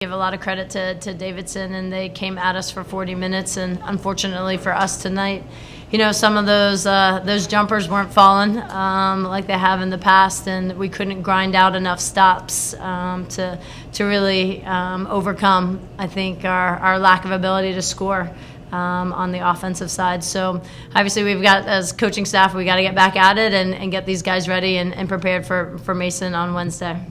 Give a lot of credit to Davidson, and they came at us for 40 minutes, and unfortunately for us tonight, some of those jumpers weren't falling like they have in the past, and we couldn't grind out enough stops to really overcome, I think, our lack of ability to score on the offensive side. So obviously we've got, as coaching staff, we got to get back at it and get these guys ready and prepared for Mason on Wednesday.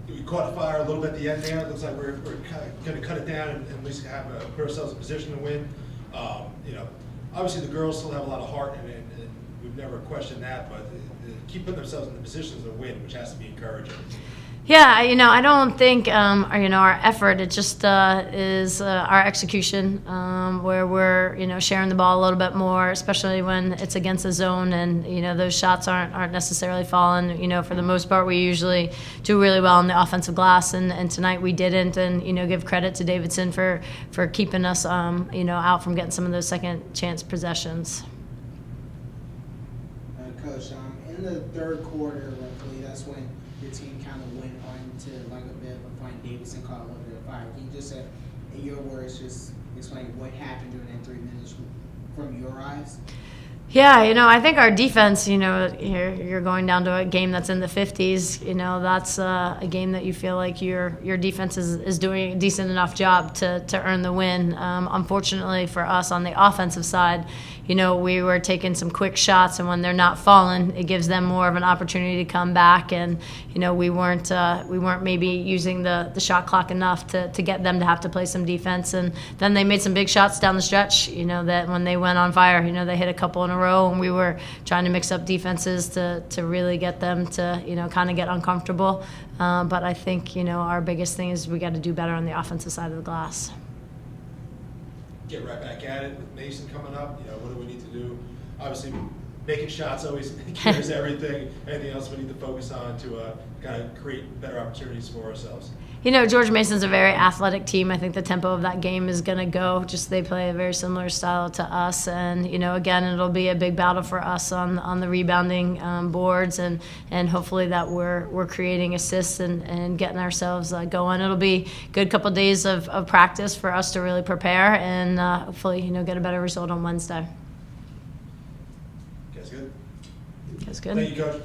We caught fire a little bit at the end there. It looks like we're going to cut it down and at least put ourselves in a position to win. Obviously the girls still have a lot of heart, and we've never questioned that, but they keep putting themselves in the positions to win, which has to be encouraging. Yeah, I don't think our effort. It just is our execution, where we're sharing the ball a little bit more, especially when it's against the zone, and those shots aren't necessarily falling. For the most part, we usually do really well on the offensive glass, and tonight we didn't. And give credit to Davidson for keeping us out from getting some of those second chance possessions. Coach, in the third quarter, roughly, that's when your team kind of went on to like a bit of a fight. Davidson caught a little bit of fire. Can you just, in your words, just explain what happened during that 3 minutes from your eyes? Yeah, I think our defense, you're going down to a game that's in the 50s. That's a game that you feel like your defense is doing a decent enough job to earn the win. Unfortunately for us on the offensive side, we were taking some quick shots, and when they're not falling, it gives them more of an opportunity to come back. And we weren't maybe using the shot clock enough to get them to have to play some defense. And then they made some big shots down the stretch. That when they went on fire, they hit a couple in a row, and we were trying to mix up defenses to really get them to kind of get uncomfortable. But I think our biggest thing is we got to do better on the offensive side of the glass. Get right back at it with Mason coming up. What do we need to do? Obviously, making shots always cures everything. Anything else we need to focus on to kind of create better opportunities for ourselves? George Mason's a very athletic team. I think the tempo of that game is going to go. Just they play a very similar style to us, and again, it'll be a big battle for us on the rebounding boards, and hopefully that we're creating assists and getting ourselves going. It'll be a good couple of days of practice for us to really prepare and hopefully get a better result on Wednesday. Guys good? That's good. Thank you, Coach.